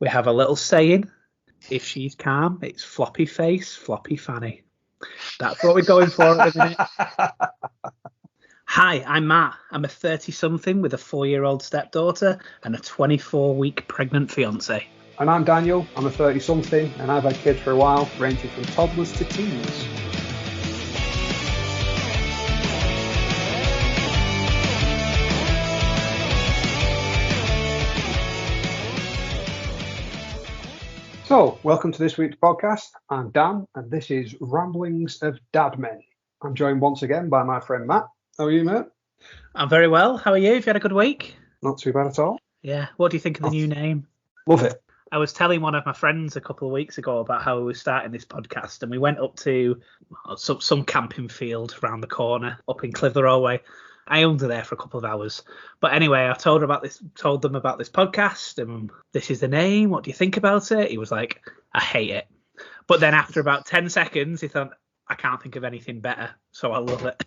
We have a little saying. If she's calm, it's floppy face, floppy fanny. That's what we're going for at the minute. Hi, I'm Matt. I'm a 30-something with a 4-year-old stepdaughter and a 24-week pregnant fiance. And I'm Daniel. I'm a 30-something and I've had kids for a while, ranging from toddlers to teens. So, welcome to this week's podcast. I'm Dan, and this is Ramblings of Dad Men. I'm joined once again by my friend Matt. How are you, mate? I'm very well. How are you? Have you had a good week? Not too bad at all. Yeah. What do you think of the new name? Love it. I was telling one of my friends a couple of weeks ago about how we were starting this podcast, and we went up to some camping field around the corner up in Clitheroe way. I owned her there for a couple of hours. But anyway, I told them about this podcast, and this is the name. What do you think about it? He was like, I hate it. But then after about 10 seconds, he thought, I can't think of anything better, so I love it.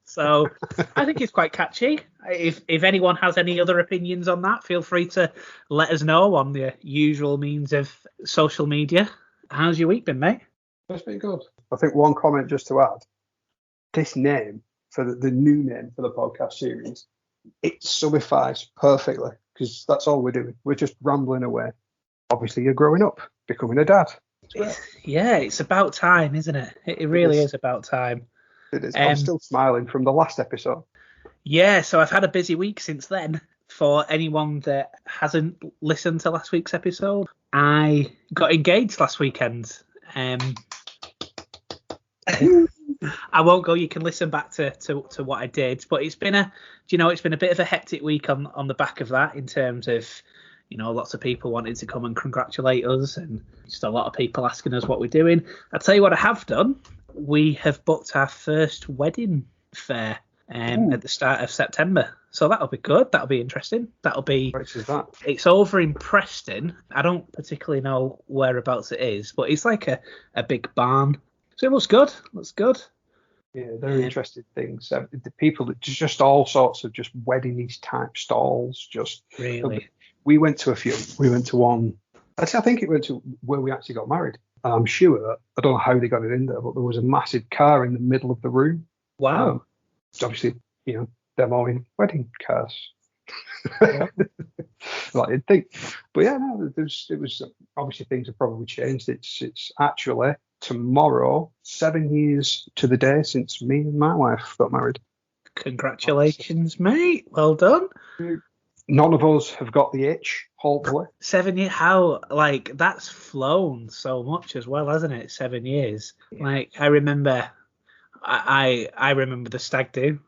So I think it's quite catchy. If anyone has any other opinions on that, feel free to let us know on the usual means of social media. How's your week been, mate? That's been good. I think one comment just to add, this name, for the new name for the podcast series, it summifies perfectly, because that's all we're doing. We're just rambling away. Obviously, you're growing up, becoming a dad. It's about time, isn't it? It really is about time. It is. I'm still smiling from the last episode. Yeah, so I've had a busy week since then. For anyone that hasn't listened to last week's episode, I got engaged last weekend. I won't go. You can listen back to what I did, but it's been a bit of a hectic week on the back of that, in terms of, lots of people wanting to come and congratulate us, and just a lot of people asking us what we're doing. I'll tell you what I have done. We have booked our first wedding fair at the start of September, so that'll be good. That'll be interesting. Which is that? It's over in Preston. I don't particularly know whereabouts it is, but it's like a big barn. So it looks good. Yeah, they're interesting things. The people that just all sorts of just wedding-y type stalls. Just really. We went to a few. We went to one. Actually, I think it went to where we actually got married. And I'm sure, I don't know how they got it in there, but there was a massive car in the middle of the room. Wow. Obviously, they're all in wedding cars. Like you'd think. But yeah, no, it was obviously things have probably changed. It's actually tomorrow, 7 years to the day since me and my wife got married. Congratulations, mate. Well done. None of us have got the itch, hopefully. 7 years? How, that's flown so much as well, hasn't it? 7 years. Yeah. I remember, I remember the stag do.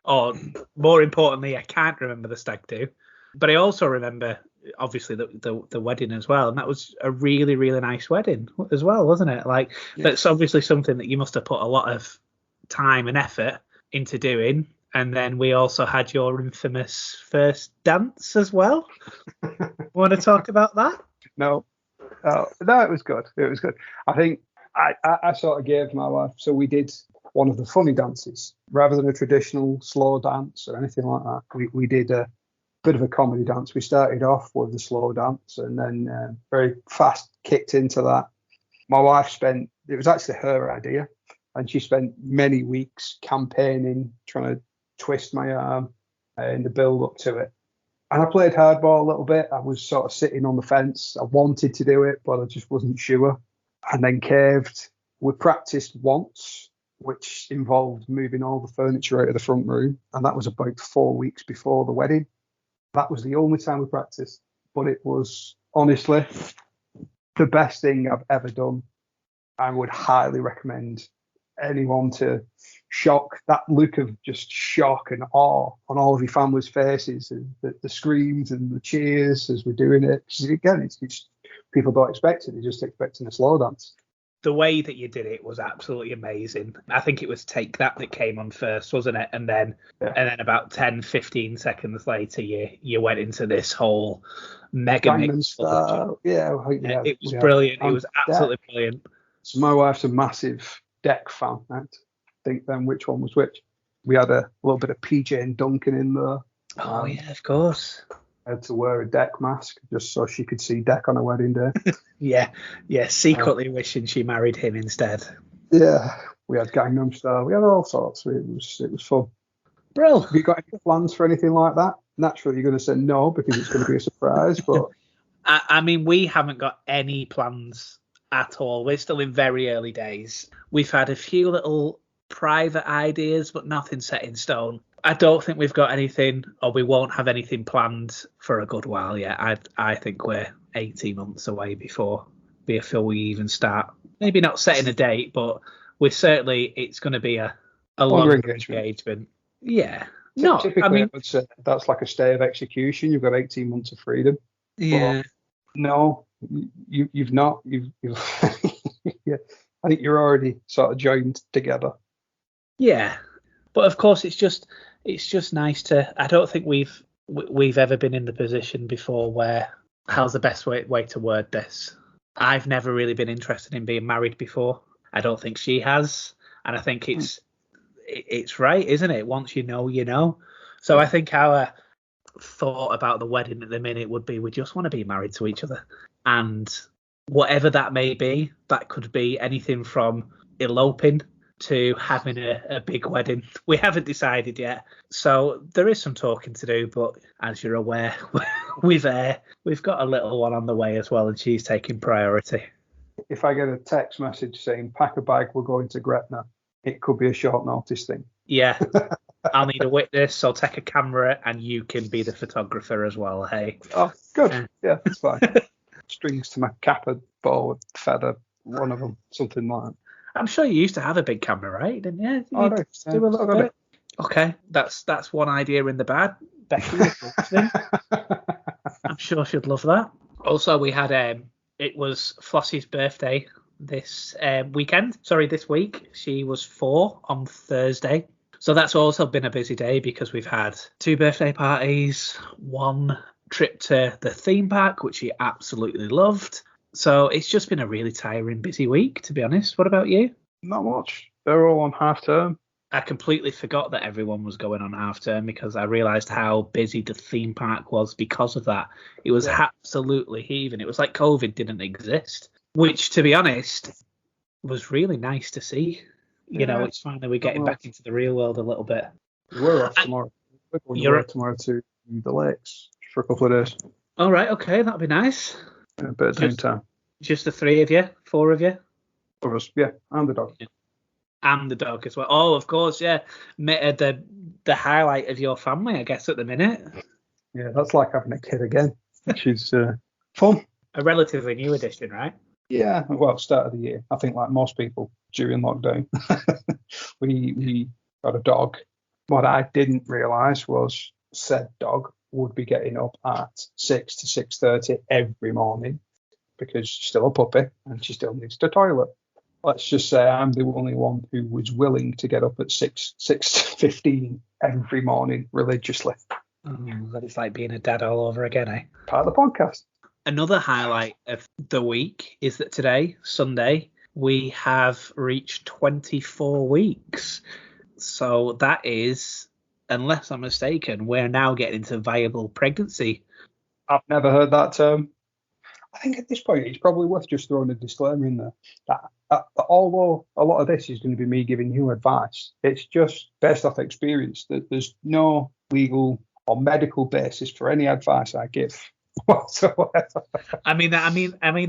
Or more importantly, I can't remember the stag do. But I also remember, obviously, the wedding as well. And that was a really, really nice wedding as well, wasn't it? That's obviously something that you must have put a lot of time and effort into doing. And then we also had your infamous first dance as well. Want to talk about that? No, it was good. It was good. I think I sort of gave my wife, so we did one of the funny dances rather than a traditional slow dance or anything like that. We did a bit of a comedy dance. We started off with the slow dance and then very fast kicked into that. My wife it was actually her idea, and she spent many weeks campaigning, trying to twist my arm in the build up to it. And I played hardball a little bit. I was sort of sitting on the fence. I wanted to do it, but I just wasn't sure. And then caved. We practiced once, which involved moving all the furniture out of the front room. And that was about 4 weeks before the wedding. That was the only time we practiced. But it was honestly the best thing I've ever done. I would highly recommend anyone to that look of just shock and awe on all of your family's faces, and the screams and the cheers as we're doing it. Again, it's people don't expect it; they're just expecting a slow dance. The way that you did it was absolutely amazing. I think it was Take That came on first, wasn't it? And then about 10-15 seconds later, you went into this whole mega mix. It was brilliant. It was absolutely brilliant. So my wife's a massive Deck fan. I think then which one was which. We had a little bit of PJ and Duncan in there. Oh yeah, of course. had to wear a deck mask just so she could see deck on her wedding day. Yeah, secretly wishing she married him instead. Yeah, we had Gangnam Style. We had all sorts. It was fun. Bro, Have you got any plans for anything like that? Naturally, you're going to say no because it's going to be a surprise. But I mean, we haven't got any plans at all. We're still in very early days. We've had a few little private ideas, but nothing set in stone. I don't think we've got anything, or we won't have anything planned for a good while yet. I think we're 18 months away before we even start. Maybe not setting a date, but it's going to be a longer engagement. Yeah. No, typically, I mean, I would say that's like a stay of execution. You've got 18 months of freedom. Yeah. But no, you've not. You've yeah. I think you're already sort of joined together. Yeah, but of course, it's just nice to. I don't think we've ever been in the position before where how's the best way to word this? I've never really been interested in being married before. I don't think she has, and I think it's right, isn't it? Once you know, you know. So I think our thought about the wedding at the minute would be we just want to be married to each other, and whatever that may be, that could be anything from eloping to having a big wedding. We haven't decided yet, so there is some talking to do, but as you're aware, we've got a little one on the way as well, and she's taking priority. If I get a text message saying pack a bag, we're going to Gretna, it could be a short notice thing. Yeah. I'll need a witness, so I'll take a camera and you can be the photographer as well, hey? Oh, good. Yeah, that's fine. Strings to my cap, a bow, a feather, one of them, something like that. I'm sure you used to have a big camera, right? Didn't you? Oh, no, do a little bit. Okay, that's one idea in the bag. Becky, I'm sure she'd love that. Also, we had it was Flossie's birthday this week. She was 4 on Thursday. So that's also been a busy day because we've had 2 birthday parties, 1 trip to the theme park, which she absolutely loved. So it's just been a really tiring, busy week, to be honest. What about you? Not much. They're all on half term. I completely forgot that everyone was going on half term because I realised how busy the theme park was because of that. It was absolutely heaving. It was like COVID didn't exist, which, to be honest, was really nice to see. You know, it's finally we're getting back into the real world a little bit. We're off tomorrow. We're tomorrow to the lakes for a couple of days. All right, okay, that'll be nice. A bit of downtime. Just the 3 of you? 4 of you? 4 of us, yeah, and the dog. Yeah. And the dog as well. Oh, of course, yeah. The highlight of your family, I guess, at the minute. Yeah, that's like having a kid again, which is fun. A relatively new addition, right? Yeah, well, start of the year. I think like most people during lockdown, we got a dog. What I didn't realise was said dog would be getting up at 6 to 6:30 every morning because she's still a puppy and she still needs the toilet. Let's just say I'm the only one who was willing to get up at 6:15 every morning religiously. That it's like being a dad all over again, eh? Part of the podcast. Another highlight of the week is that today, Sunday, we have reached 24 weeks. So that is, unless I'm mistaken, we're now getting into viable pregnancy. I've never heard that term. I think at this point it's probably worth just throwing a disclaimer in there that although a lot of this is going to be me giving you advice, it's just based off experience. That there's no legal or medical basis for any advice I give whatsoever. I mean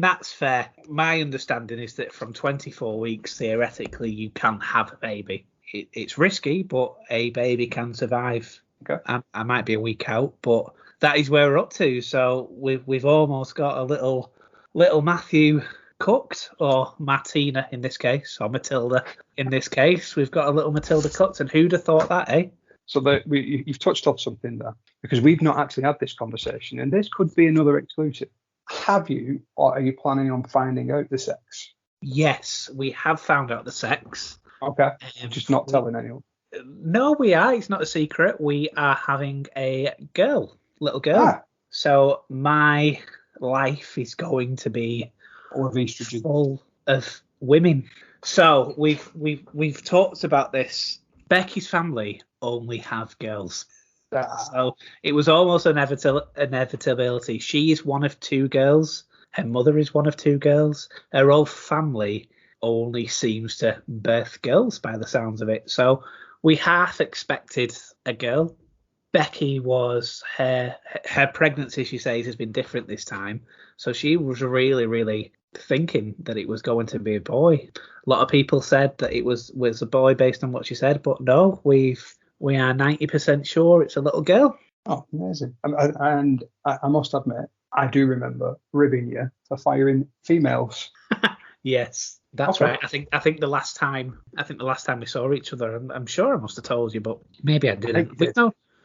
that's fair. My understanding is that from 24 weeks, theoretically, you can have a baby. It's risky, but a baby can survive. Okay. I might be a week out, but that is where we're up to. So we've almost got a little Matthew cooked, or Martina in this case, or Matilda in this case. We've got a little Matilda cooked, and who'd have thought that, eh? So you've touched on something there, because we've not actually had this conversation, and this could be another exclusive. Have you, or are you planning on finding out the sex? Yes, we have found out the sex. Okay, just not telling anyone. No, we are. It's not a secret. We are having a little girl. So my life is going to be full of women. So we've talked about this. Becky's family only have girls. So it was almost an inevitability. She is one of two girls. Her mother is one of two girls. Her whole family only seems to birth girls by the sounds of it. So we half expected a girl. Becky was her pregnancy, she says, has been different this time. So she was really, really thinking that it was going to be a boy. A lot of people said that it was a boy based on what she said, but no, we are 90% sure it's a little girl. Oh, amazing. And I must admit, I do remember ribbing you for firing females. Yes, that's right. I think the last time we saw each other, I'm sure I must have told you, but maybe I didn't.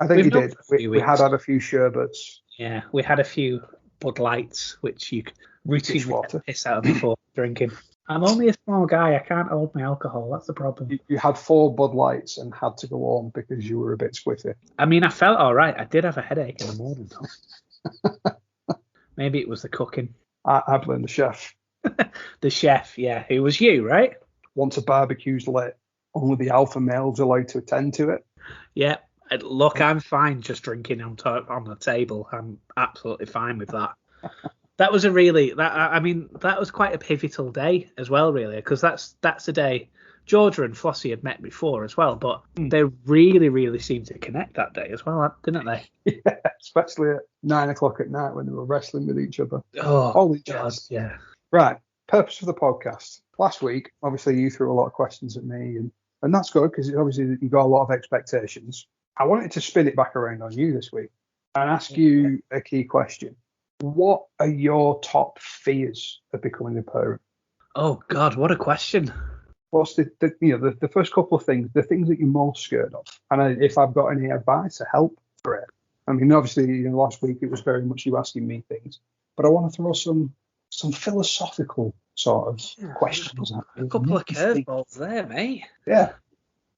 I think you did. We had a few sherbets. Yeah, we had a few Bud Lights, which you routinely get piss out of me for drinking. I'm only a small guy. I can't hold my alcohol. That's the problem. You had 4 Bud Lights and had to go home because you were a bit squiffy. I mean, I felt all right. I did have a headache in the morning, though. Maybe it was the cooking. I blame the chef. The chef, yeah. Who was you, right? Once a barbecue's lit, only the alpha male's allowed to attend to it. Yeah. Look, I'm fine just drinking on the table. I'm absolutely fine with that. That was that was quite a pivotal day as well, really, because that's a day Georgia and Flossie had met before as well, but they really, really seemed to connect that day as well, didn't they? Yeah, especially at 9 o'clock at night when they were wrestling with each other. Oh, holy God, yeah. Right, purpose of the podcast. Last week, obviously, you threw a lot of questions at me, and that's good because obviously you got a lot of expectations. I wanted to spin it back around on you this week and ask you a key question. What are your top fears of becoming a parent? Oh God, what a question! What's the first couple of things, the things that you're most scared of, and if I've got any advice or help for it. I mean, obviously, last week it was very much you asking me things, but I want to throw some philosophical sort of questions at you. A couple of curveballs there, mate. Yeah.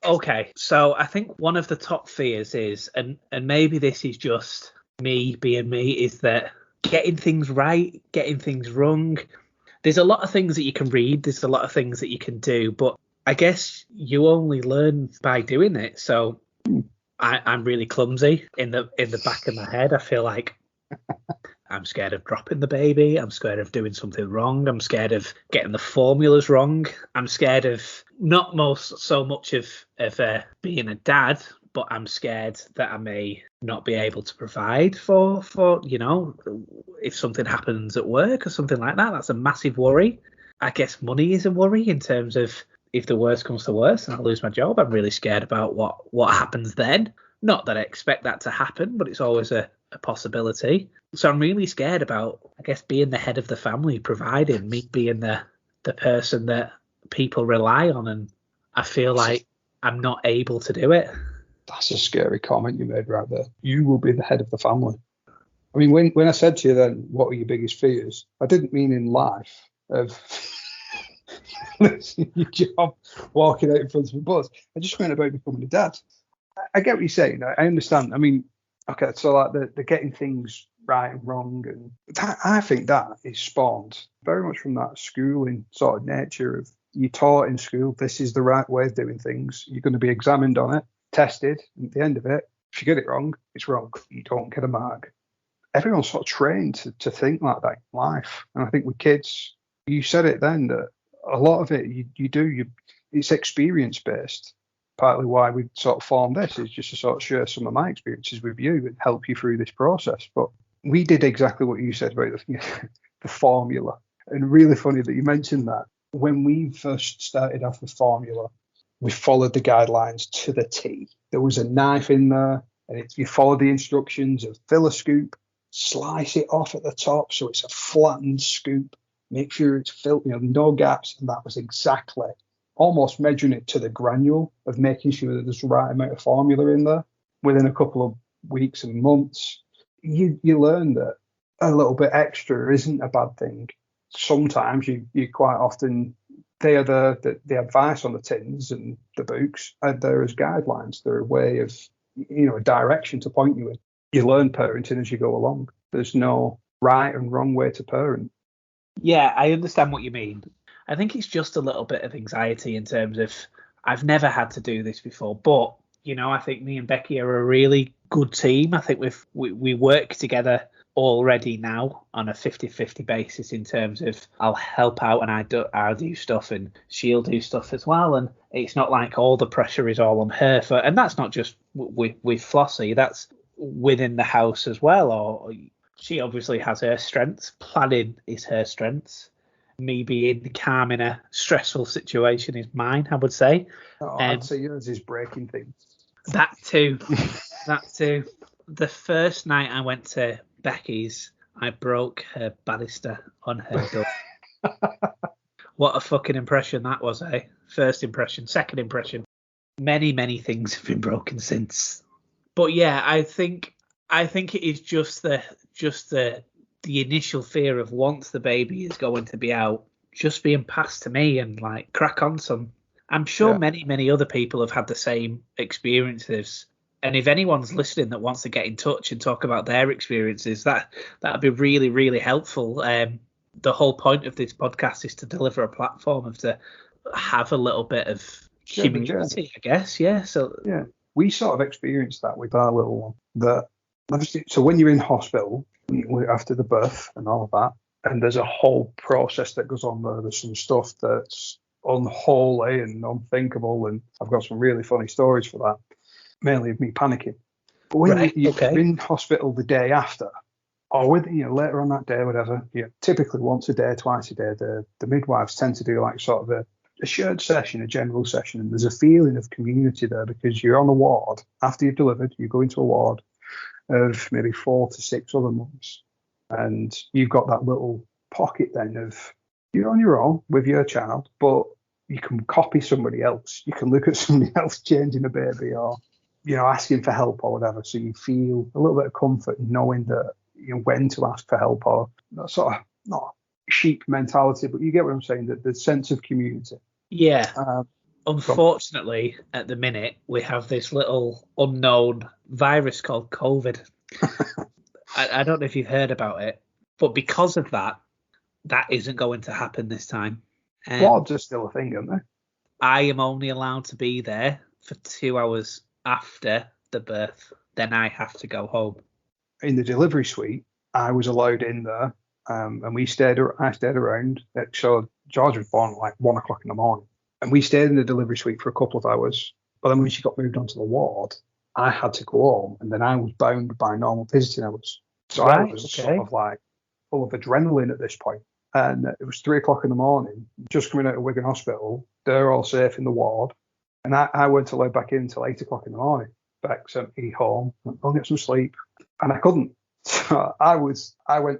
Okay, so I think one of the top fears is, and maybe this is just me being me, is that getting things right, getting things wrong. There's a lot of things that you can read, there's a lot of things that you can do, but I guess you only learn by doing it. So I'm really clumsy in the back of my head. I feel like I'm scared of dropping the baby. I'm scared of doing something wrong. I'm scared of getting the formulas wrong. I'm scared of not so much of being a dad, but I'm scared that I may not be able to provide for if something happens at work or something like that. That's a massive worry. I guess money is a worry in terms of if the worst comes to worst and I lose my job. I'm really scared about what happens then. Not that I expect that to happen, but it's always a possibility. So I'm really scared about, I guess, being the head of the family, providing, me being the person that people rely on, and I feel like I'm not able to do it. That's a scary comment you made right there. You will be the head of the family. I mean, when I said to you then, what are your biggest fears? I didn't mean in life of losing your job, walking out in front of a bus. I just meant about becoming a dad. I get what you're saying. I understand. I mean, okay, so like the getting things right and wrong, and that, I think that is spawned very much from that schooling sort of nature of you're taught in school this is the right way of doing things. You're going to be examined on it, tested, and at the end of it, if you get it wrong, it's wrong. You don't get a mark. Everyone's sort of trained to think like that in life, and I think with kids, you said it then that a lot of it it's experience based. Partly why we sort of formed this is just to sort of share some of my experiences with you and help you through this process. But we did exactly what you said about the formula. And really funny that you mentioned that. When we first started off with formula, we followed the guidelines to the T. There was a knife in there, and you follow the instructions of fill a scoop, slice it off at the top so it's a flattened scoop, make sure it's filled, no gaps, and that was exactly almost measuring it to the granule of making sure that there's the right amount of formula in there. Within a couple of weeks and months, you learn that a little bit extra isn't a bad thing. Sometimes you quite often, they are the advice on the tins and the books are there as guidelines. They're a way of, a direction to point you in. You learn parenting as you go along. There's no right and wrong way to parent. Yeah, I understand what you mean. I think it's just a little bit of anxiety in terms of I've never had to do this before, but I think me and Becky are a really good team. I think we work together already now on a 50-50 basis in terms of I'll help out and I'll do stuff and she'll do stuff as well, and it's not like all the pressure is all on her and that's not just with Flossie, that's within the house as well. Or she obviously has her strengths, planning is her strengths, me being calm in a stressful situation is mine, I would say. I'd say yours is breaking things. That too. The first night I went to Becky's, I broke her banister on her door. What a fucking impression that was, eh? First impression, second impression. Many things have been broken since. But yeah, I think it is just the initial fear of once the baby is going to be out, just being passed to me and like crack on some. I'm sure many other people have had the same experiences. And if anyone's listening that wants to get in touch and talk about their experiences, that'd be really, really helpful. The whole point of this podcast is to deliver a platform of to have a little bit of community, I guess. Yeah. So yeah, we sort of experienced that with our little one. That obviously, so when you're in hospital after the birth and all of that, and there's a whole process that goes on there. There's some stuff that's unholy and unthinkable, and I've got some really funny stories for that. Mainly of me panicking. But when you're in hospital the day after, or later on that day, whatever, typically once a day, twice a day, the midwives tend to do like sort of a shared session, a general session, and there's a feeling of community there because you're on a ward after you've delivered. You go into a ward of maybe 4 to 6 other mums, and you've got that little pocket then of you're on your own with your child, but you can copy somebody else. You can look at somebody else changing a baby or asking for help or whatever, so you feel a little bit of comfort in knowing that when to ask for help, or that sort of not sheep mentality, but you get what I'm saying, that the sense of community. Yeah. Unfortunately, at the minute, we have this little unknown virus called COVID. I don't know if you've heard about it, but because of that isn't going to happen this time. Wards are still a thing, aren't they? I am only allowed to be there for 2 hours after the birth, then I have to go home. In the delivery suite, I was allowed in there, and I stayed around. So George was born at like 1 o'clock in the morning, and we stayed in the delivery suite for a couple of hours. But then when she got moved onto the ward, I had to go home, and then I was bound by normal visiting hours. So I was sort of like full of adrenaline at this point. And it was 3 o'clock in the morning, just coming out of Wigan Hospital. They're all safe in the ward. And I weren't allowed back in until 8 o'clock in the morning. Beck sent me home, I'll get some sleep. And I couldn't. So I went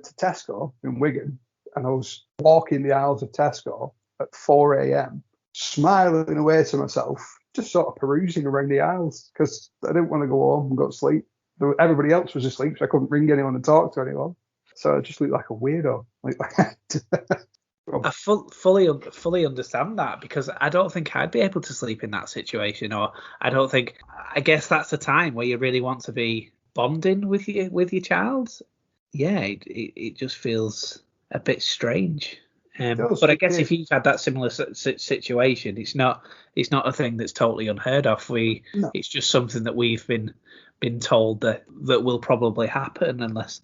to Tesco in Wigan, and I was walking the aisles of Tesco at 4 a.m, smiling away to myself, just sort of perusing around the aisles because I didn't want to go home and go to sleep. Everybody else was asleep, so I couldn't ring anyone and talk to anyone. So I just looked like a weirdo. I fully understand that, because I don't think I'd be able to sleep in that situation, or I guess that's the time where you really want to be bonding with your child. Yeah, it just feels a bit strange. But I guess if you've had that similar situation, it's not a thing that's totally unheard of. It's just something that we've been told that will probably happen unless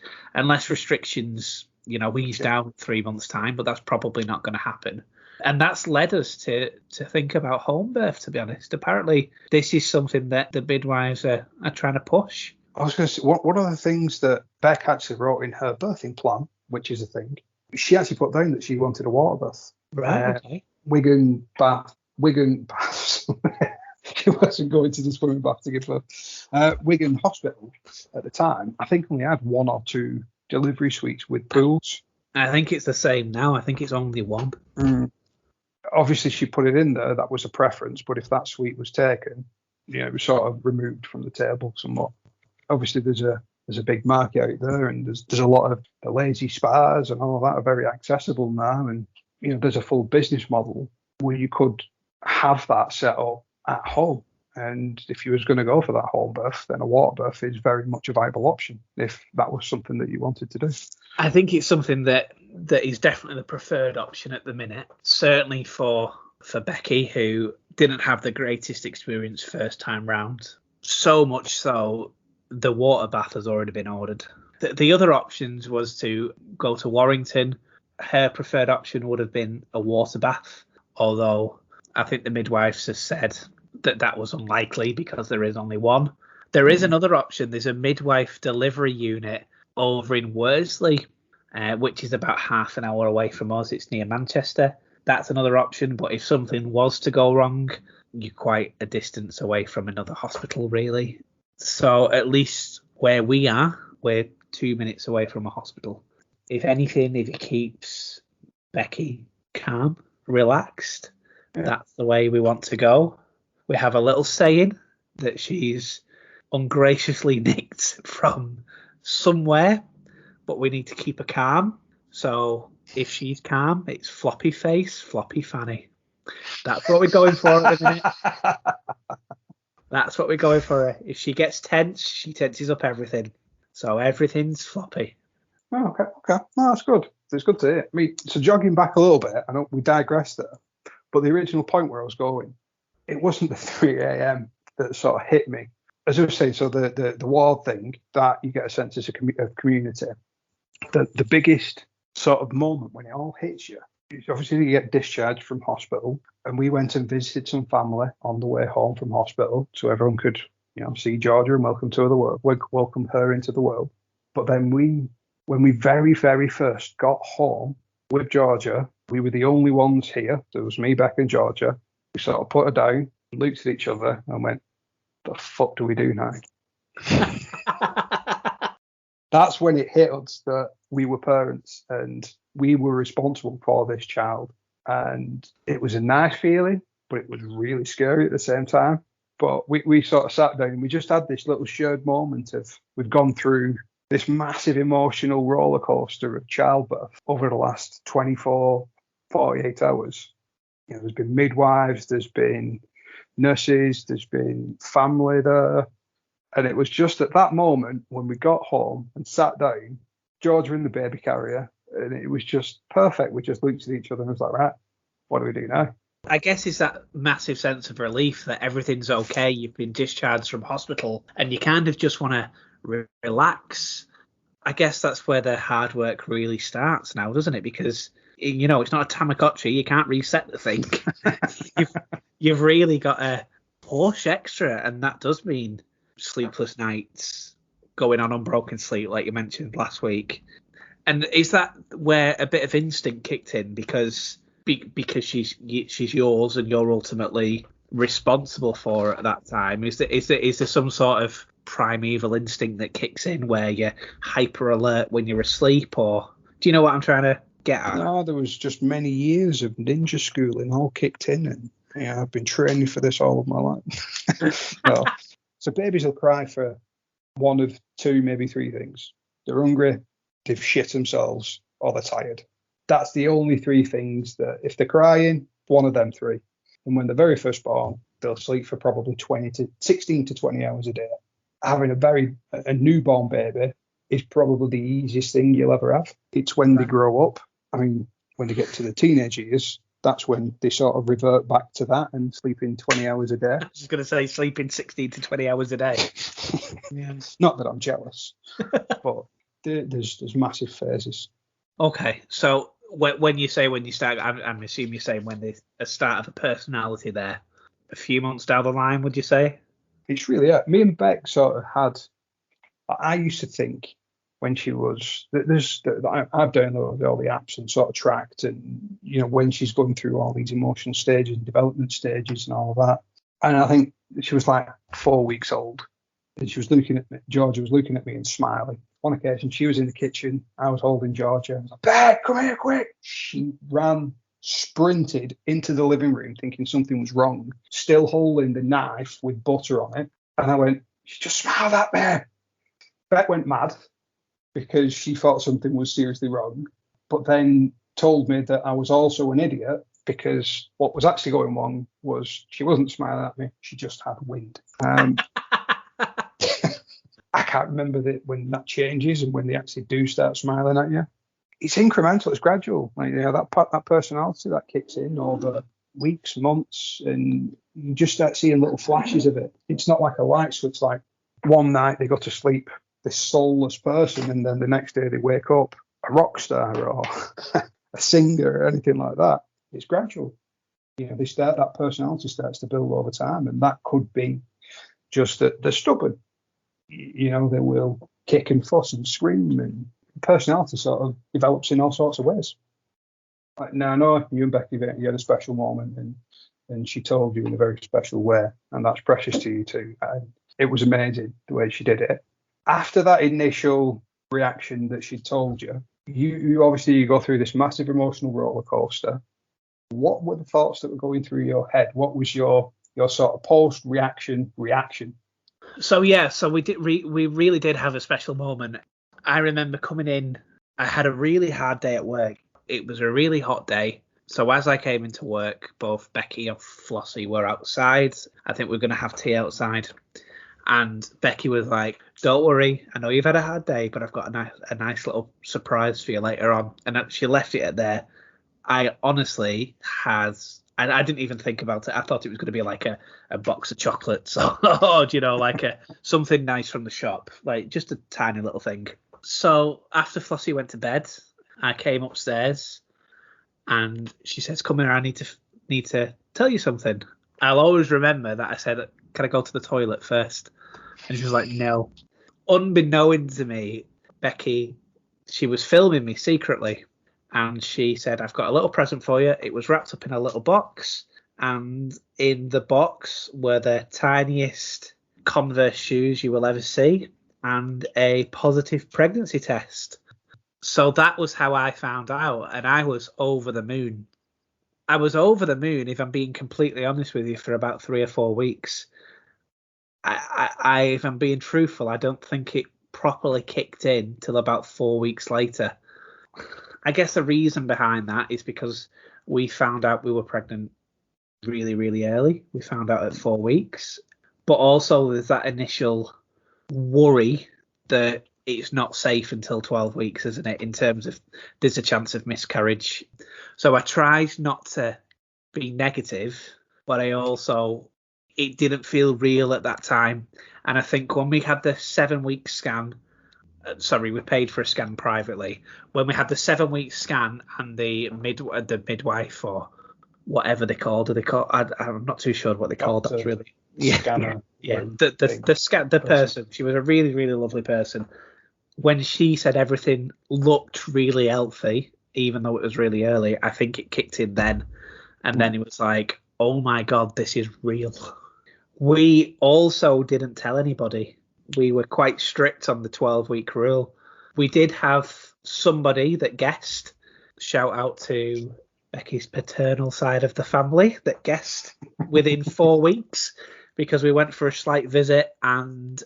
restrictions ease down 3 months' time, but that's probably not going to happen. And that's led us to think about home birth, to be honest. Apparently, this is something that the midwives are trying to push. I was going to say, one of the things that Beck actually wrote in her birthing plan, which is a thing, she actually put down that she wanted a water birth. Right, okay. Wigan baths. She wasn't going to the swimming bath to give birth. Wigan Hospital at the time, I think only had 1 or 2 delivery suites with pools. I think it's the same now. I think it's only 1. Obviously, she put it in there. That was a preference. But if that suite was taken, it was sort of removed from the table somewhat. Obviously, there's a big market out there, and there's a lot of the lazy spas and all of that are very accessible now. And there's a full business model where you could have that set up at home. And if you was going to go for that home birth, then a water birth is very much a viable option if that was something that you wanted to do. I think it's something that is definitely the preferred option at the minute. Certainly for Becky, who didn't have the greatest experience first time round. So much so the water bath has already been ordered. The other options was to go to Warrington. Her preferred option would have been a water bath, although I think the midwives have said that was unlikely because there is only one. There is another option. There's a midwife delivery unit over in Worsley, which is about half an hour away from us. It's near Manchester. That's another option, but if something was to go wrong, you're quite a distance away from another hospital, really. So at least where we are, we're 2 minutes away from a hospital. If anything, if it keeps Becky calm, relaxed, that's the way we want to go. We have a little saying that she's ungraciously nicked from somewhere, but we need to keep her calm. So if she's calm, it's floppy face, floppy fanny. That's what we're going for at the minute. That's what we're going for. If she gets tense, she tenses up everything. So everything's floppy. Oh, okay. No, that's good. It's good to hear. I mean, so jogging back a little bit, I know we digressed there, but the original point where I was going, it wasn't the 3 a.m. that sort of hit me. As I was saying, so the ward thing, that you get a sense of community. The biggest sort of moment when it all hits you, obviously you get discharged from hospital, and we went and visited some family on the way home from hospital, so everyone could, see Georgia and welcome her into the world. But then when we very, very first got home with Georgia, we were the only ones here. There was me, Beck, and Georgia. We sort of put her down, looked at each other, and went, "The fuck do we do now?" That's when it hit us that we were parents and we were responsible for this child. And it was a nice feeling, but it was really scary at the same time. But we sort of sat down and we just had this little shared moment of we've gone through this massive emotional roller coaster of childbirth over the last 24, 48 hours. There's been midwives, there's been nurses, there's been family there. And it was just at that moment when we got home and sat down, Georgia in the baby carrier, and it was just perfect. We just looked at each other and was like, right, what do we do now? I guess it's that massive sense of relief that everything's okay. You've been discharged from hospital and you kind of just want to relax. I guess that's where the hard work really starts now, doesn't it? Because, it's not a Tamagotchi. You can't reset the thing. you've really got to push extra, and that does mean sleepless nights, going on unbroken sleep, like you mentioned last week. And is that where a bit of instinct kicked in because she's yours and you're ultimately responsible for her at that time? Is there some sort of primeval instinct that kicks in where you're hyper alert when you're asleep, or do you know what I'm trying to get at? No, there was just many years of ninja schooling all kicked in, and I've been training for this all of my life. No. So babies will cry for one of two, maybe three things. They're hungry, they've shit themselves, or they're tired. That's the only three things that if they're crying, one of them three. And when they're very first born, they'll sleep for probably 16 to 20 hours a day. Having a newborn baby is probably the easiest thing you'll ever have. It's when they grow up. I mean, when they get to the teenage years, that's when they sort of revert back to that and sleeping 20 hours a day. I was just going to say sleeping 16 to 20 hours a day. Yeah, not that I'm jealous, but there's massive phases. Okay, so when you start, I'm assuming you're saying when there's a start of a personality there, a few months down the line, would you say? It's really, me and Beck sort of had, I used to think when she was, I've downloaded all the apps and sort of tracked, and when she's going through all these emotional stages and development stages and all of that. And I think she was like 4 weeks old, and she was looking at me. Georgia was looking at me and smiling. On occasion, she was in the kitchen. I was holding Georgia. I was like, "Beck, come here, quick!" She sprinted into the living room, thinking something was wrong, still holding the knife with butter on it. And I went, "She just smiled at me." Beck went mad because she thought something was seriously wrong, but then told me that I was also an idiot because what was actually going wrong was she wasn't smiling at me, she just had wind. I can't remember when that changes and when they actually do start smiling at you. It's incremental, it's gradual. Like, that personality that kicks in over weeks, months, and you just start seeing little flashes of it. It's not like a light switch, like one night they go to sleep this soulless person, and then the next day they wake up a rock star or a singer or anything like that. It's gradual. That personality starts to build over time, and that could be just that they're stubborn. They will kick and fuss and scream, and personality sort of develops in all sorts of ways. Now, I know you and Becky, you had a special moment, and she told you in a very special way, and that's precious to you too. And it was amazing the way she did it. After that initial reaction that she told you, you obviously go through this massive emotional roller coaster. What were the thoughts that were going through your head? What was your sort of post-reaction reaction? So we really did have a special moment. I remember coming in, I had a really hard day at work. It was a really hot day. So as I came into work, both Becky and Flossie were outside. I think we're going to have tea outside. And Becky was like, "Don't worry, I know you've had a hard day, but I've got a nice little surprise for you later on." And she left it at there. I honestly and I didn't even think about it. I thought it was going to be like a box of chocolates or like something nice from the shop, like just a tiny little thing. So after Flossie went to bed, I came upstairs and she says, "Come here, I need to tell you something." I'll always remember that I said, "Can I go to the toilet first?" And she was like, "No." Unbeknown to me, Becky, she was filming me secretly. And she said, "I've got a little present for you." It was wrapped up in a little box. And in the box were the tiniest Converse shoes you will ever see and a positive pregnancy test. So that was how I found out. And I was over the moon. I was over the moon, if I'm being completely honest with you, for about 3 or 4 weeks. If I'm being truthful, I don't think it properly kicked in till about 4 weeks later. I guess the reason behind that is because we found out we were pregnant really, really early. We found out at 4 weeks. But also there's that initial worry that it's not safe until 12 weeks, isn't it? In terms of there's a chance of miscarriage. So I tried not to be negative, but it didn't feel real at that time. And I think when we had the 7-week scan, we paid for a scan privately. When we had the 7-week scan and the midwife or whatever they called it, I'm not too sure what they called that really. Scanner. Yeah. The person. She was a really, really lovely person. When she said everything looked really healthy, even though it was really early, I think it kicked in then. And then it was like, oh my God, this is real. We also didn't tell anybody. We were quite strict on the 12-week rule. We did have somebody that guessed. Shout out to Becky's paternal side of the family that guessed within 4 weeks, because we went for a slight visit and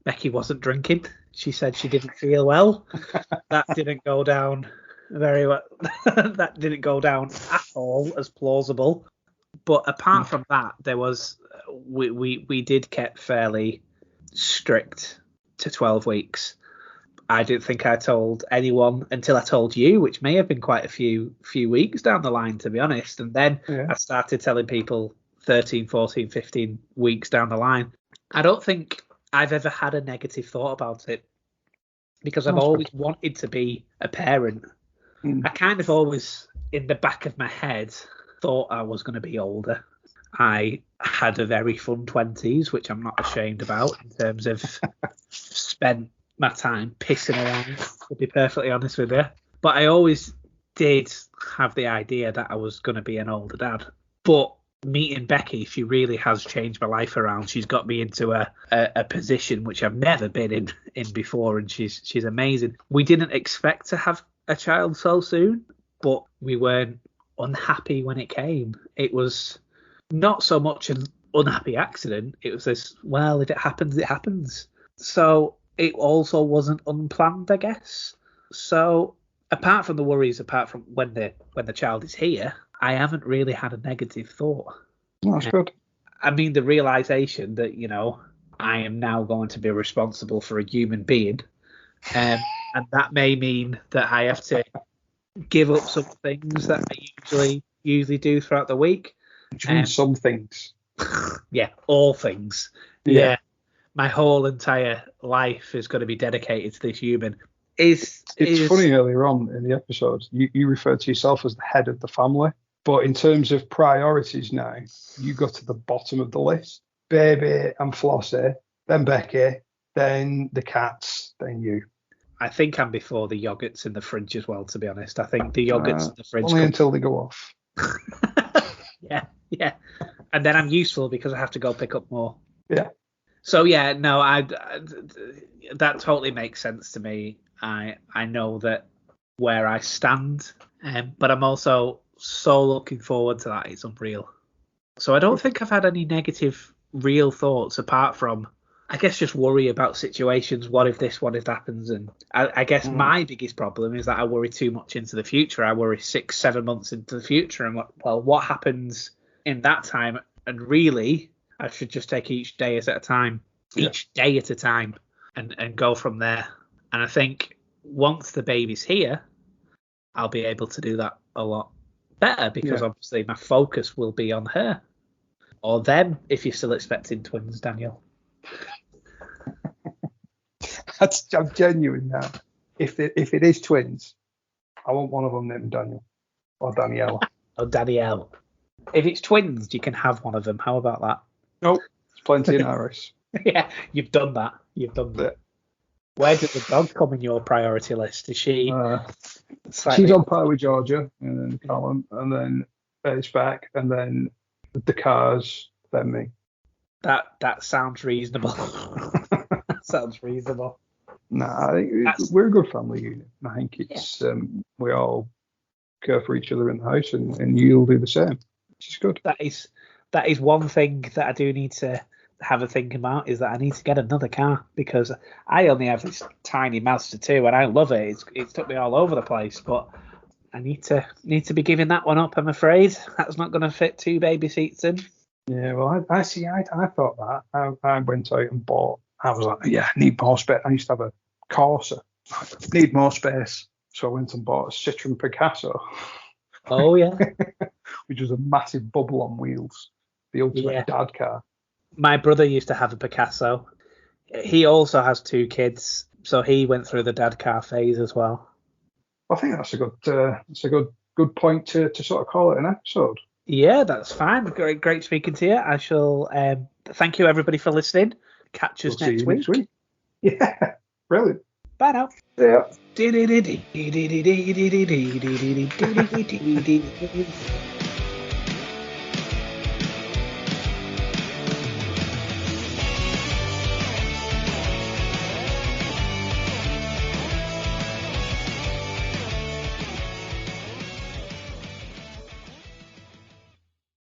Becky wasn't drinking. She said she didn't feel well. That didn't go down very well. That didn't go down at all as plausible. But apart from that, we did get fairly strict to 12 weeks. I didn't think I told anyone until I told you, which may have been quite a few weeks down the line, to be honest. And then I started telling people 13, 14, 15 weeks down the line. I don't think I've ever had a negative thought about it, because I've always wanted to be a parent. I kind of always, in the back of my head, thought I was going to be older. I had a very fun 20s, which I'm not ashamed about, in terms of spent my time pissing around, to be perfectly honest with you. But I always did have the idea that I was going to be an older dad. But meeting Becky, she really has changed my life around. She's got me into a position which I've never been in before, and she's amazing. We didn't expect to have a child so soon, but we weren't unhappy when it came. It was not so much an unhappy accident. It was this, well, if it happens, it happens. So it also wasn't unplanned, I guess. So apart from the worries, apart from when the child is here, I haven't really had a negative thought. That's good. I mean, the realization that, I am now going to be responsible for a human being. And that may mean that I have to give up some things that I usually do throughout the week. Which means some things. Yeah, all things. Yeah. my whole entire life is going to be dedicated to this human. It's funny earlier on in the episode, you referred to yourself as the head of the family, but in terms of priorities now, you go to the bottom of the list. Baby and Flossie, then Becky, then the cats, then you. I think I'm before the yogurts in the fridge as well, to be honest. I think the yogurts in the fridge only until they go off. Yeah. And then I'm useful because I have to go pick up more. Yeah. So yeah, no, I that totally makes sense to me. I know that where I stand, but I'm also so looking forward to that. It's unreal. So I don't think I've had any negative real thoughts apart from, I guess, just worry about situations. What if this? What if that happens? And I guess my biggest problem is that I worry too much into the future. I worry 6-7 months into the future, and what happens in that time? And really, I should just take each day at a time, and go from there. And I think once the baby's here, I'll be able to do that a lot better because obviously my focus will be on her or them if you're still expecting twins, Daniel. I'm genuine now. If it is twins, I want one of them named Daniel or Danielle. Or Danielle. If it's twins, you can have one of them. How about that? Nope, there's plenty in Iris. Yeah, you've done that. Yeah. Where did the dog come in your priority list? Is she? She's on par with Georgia, and then Callum, and then it's back, and then the cars, then me. That sounds reasonable. That sounds reasonable. Nah, I think we're a good family unit. I think it's we all care for each other in the house, and you'll do the same, which is good. That is one thing that I do need to have a think about, is that I need to get another car because I only have this tiny Mazda 2 and I love it. It's took me all over the place, but I need to be giving that one up. I'm afraid that's not going to fit 2 baby seats in. Yeah, well, I thought that. I went out and bought. I was like, yeah, I need more space. I used to have a Corsa. I need more space, so I went and bought a Citroen Picasso. Oh yeah, which was a massive bubble on wheels, the ultimate dad car. My brother used to have a Picasso. He also has 2 kids, so he went through the dad car phase as well. I think that's a good point to sort of call it an episode. Yeah, that's fine. Great speaking to you. I shall thank you everybody for listening. Catch us next week. Yeah, brilliant. Bye now. Yeah.